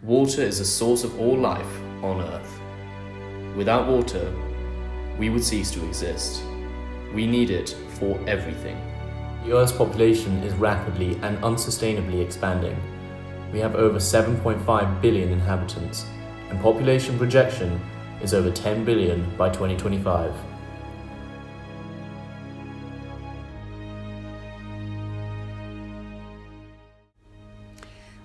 Water is the source of all life on Earth. Without water, we would cease to exist. We need it for everything. The Earth's population is rapidly and unsustainably expanding. We have over 7.5 billion inhabitants, and population projection is over 10 billion by 2025.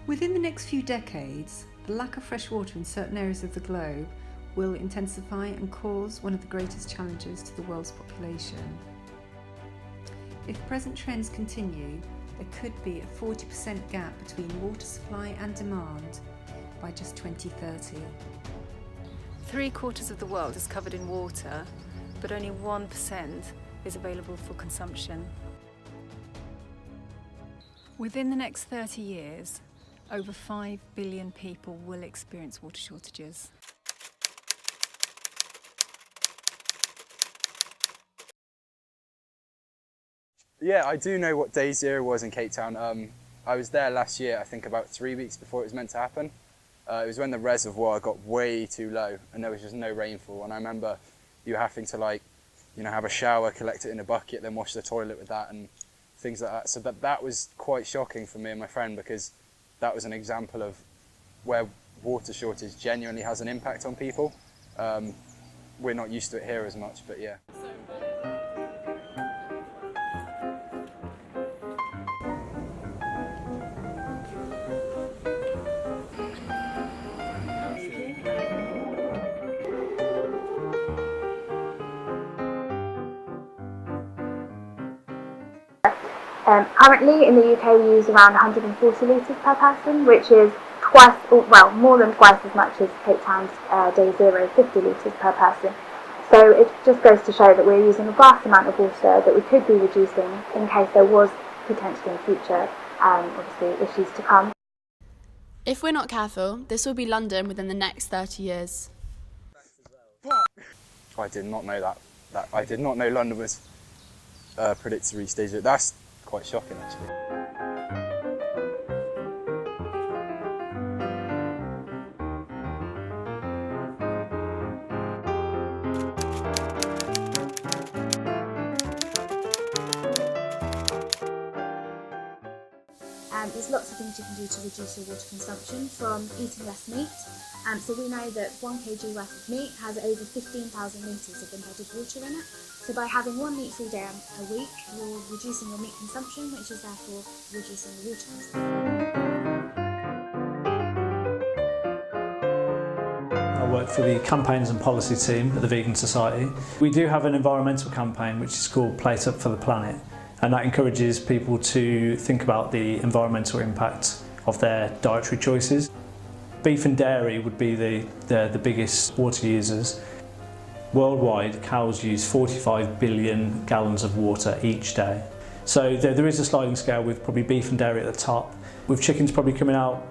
Within the next few decades, the lack of fresh water in certain areas of the globe will intensify and cause one of the greatest challenges to the world's population. If present trends continue, there could be a 40% gap between water supply and demand by just 2030. 3/4 of the world is covered in water, but only 1% is available for consumption. Within the next 30 years, over 5 billion people will experience water shortages. Yeah, I do know what day zero was in Cape Town. I was there last year, I think about 3 weeks before it was meant to happen. It was when the reservoir got way too low and there was just no rainfall. And I remember you having to have a shower, collect it in a bucket, then wash the toilet with that and things like that. So that was quite shocking for me and my friend, because that was an example of where water shortage genuinely has an impact on people. We're not used to it here as much, but yeah. Currently in the UK we use around 140 litres per person, which is more than twice as much as Cape Town's day zero, 50 litres per person. So it just goes to show that we're using a vast amount of water that we could be reducing in case there was potentially in future, obviously, issues to come. If we're not careful, this will be London within the next 30 years. I did not know that. I did not know London was predicted to reach day zero. That's quite shocking, actually. There's lots of things you can do to reduce your water consumption, from eating less meat. So we know that 1 kg worth of meat has over 15,000 litres of embedded water in it. So by having 1 meat-free day a week, you're reducing your meat consumption, which is therefore reducing the water consumption. I work for the campaigns and policy team at the Vegan Society. We do have an environmental campaign which is called Plate Up for the Planet, and that encourages people to think about the environmental impact of their dietary choices. Beef and dairy would be the biggest water users. Worldwide, cows use 45 billion gallons of water each day. So there is a sliding scale with probably beef and dairy at the top, with chickens probably coming out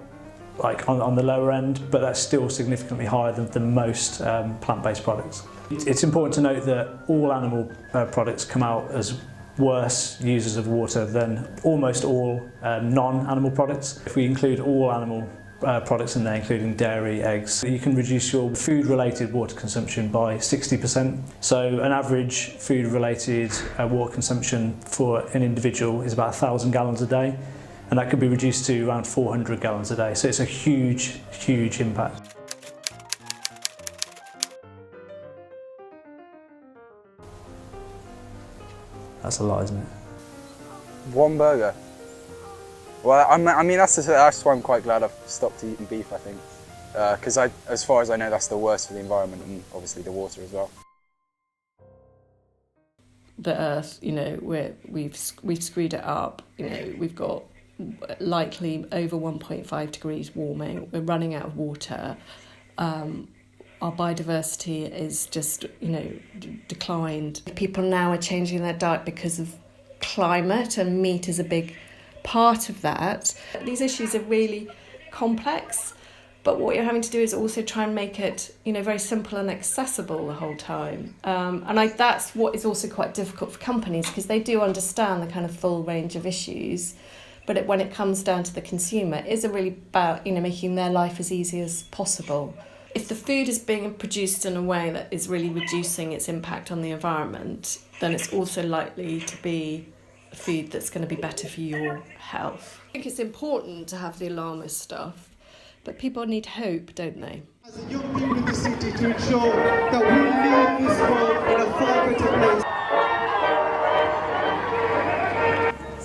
like on the lower end, but that's still significantly higher than most plant-based products. It's important to note that all animal products come out as worse users of water than almost all non-animal products. If we include all animal products in there, including dairy, eggs, you can reduce your food-related water consumption by 60%. So an average food-related water consumption for an individual is about 1,000 gallons a day, and that could be reduced to around 400 gallons a day. So it's a huge, huge impact. That's a lot, isn't it? One burger. Well, I mean that's why I'm quite glad I've stopped eating beef, I think. Because as far as I know, that's the worst for the environment and obviously the water as well. The Earth, we've screwed it up. We've got likely over 1.5 degrees warming. We're running out of water. Our biodiversity is just, declined. People now are changing their diet because of climate, and meat is a big part of that. These issues are really complex, but what you're having to do is also try and make it, very simple and accessible the whole time. That's what is also quite difficult for companies, because they do understand the kind of full range of issues, But when it comes down to the consumer, it is really about, making their life as easy as possible. If the food is being produced in a way that is really reducing its impact on the environment, then it's also likely to be food that's going to be better for your health. I think it's important to have the alarmist stuff, but people need hope, don't they? As a young people in the city, to ensure that we leave this world in a far better place.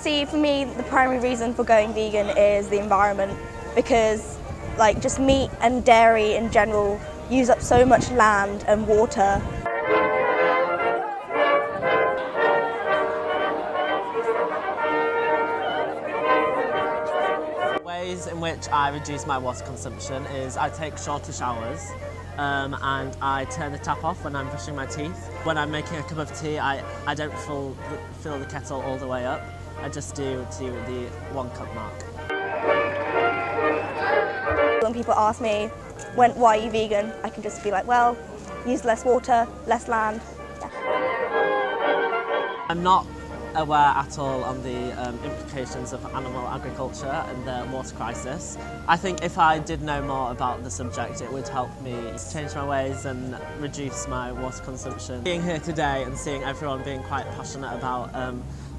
See, for me, the primary reason for going vegan is the environment, because just meat and dairy in general use up so much land and water. Ways in which I reduce my water consumption is I take shorter showers and I turn the tap off when I'm brushing my teeth. When I'm making a cup of tea, I don't fill the kettle all the way up. I just do the 1 cup mark. When people ask me, why are you vegan? I can just be like, well, use less water, less land. Yeah. I'm not aware at all on the implications of animal agriculture and the water crisis. I think if I did know more about the subject, it would help me change my ways and reduce my water consumption. Being here today and seeing everyone being quite passionate about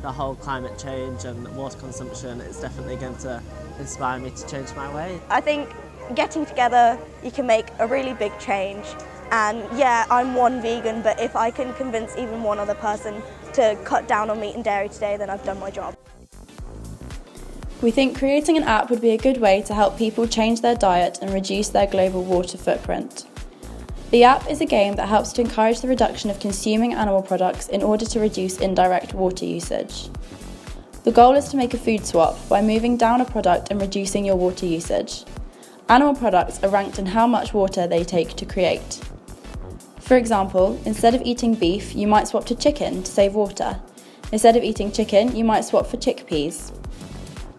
the whole climate change and water consumption, it's definitely going to inspire me to change my ways. I think getting together, you can make a really big change. And yeah, I'm one vegan, but if I can convince even one other person to cut down on meat and dairy today, then I've done my job. We think creating an app would be a good way to help people change their diet and reduce their global water footprint. The app is a game that helps to encourage the reduction of consuming animal products in order to reduce indirect water usage. The goal is to make a food swap by moving down a product and reducing your water usage. Animal products are ranked in how much water they take to create. For example, instead of eating beef, you might swap to chicken to save water. Instead of eating chicken, you might swap for chickpeas.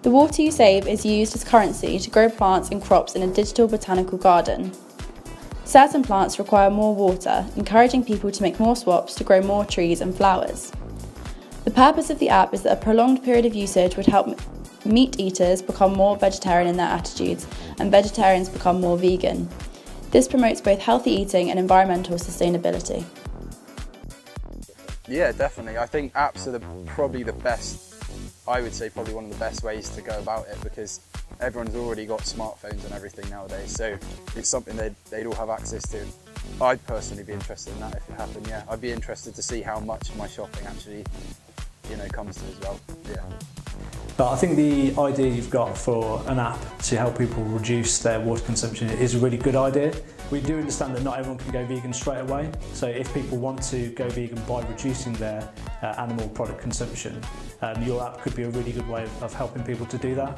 The water you save is used as currency to grow plants and crops in a digital botanical garden. Certain plants require more water, encouraging people to make more swaps to grow more trees and flowers. The purpose of the app is that a prolonged period of usage would help meat eaters become more vegetarian in their attitudes and vegetarians become more vegan. This promotes both healthy eating and environmental sustainability. Yeah, definitely. I think apps are probably the best, I would say probably one of the best ways to go about it, because everyone's already got smartphones and everything nowadays, so it's something they'd all have access to. I'd personally be interested in that if it happened, yeah. I'd be interested to see how much my shopping actually, comes to as well, yeah. But I think the idea you've got for an app to help people reduce their water consumption is a really good idea. We do understand that not everyone can go vegan straight away, so if people want to go vegan by reducing their animal product consumption, your app could be a really good way of helping people to do that.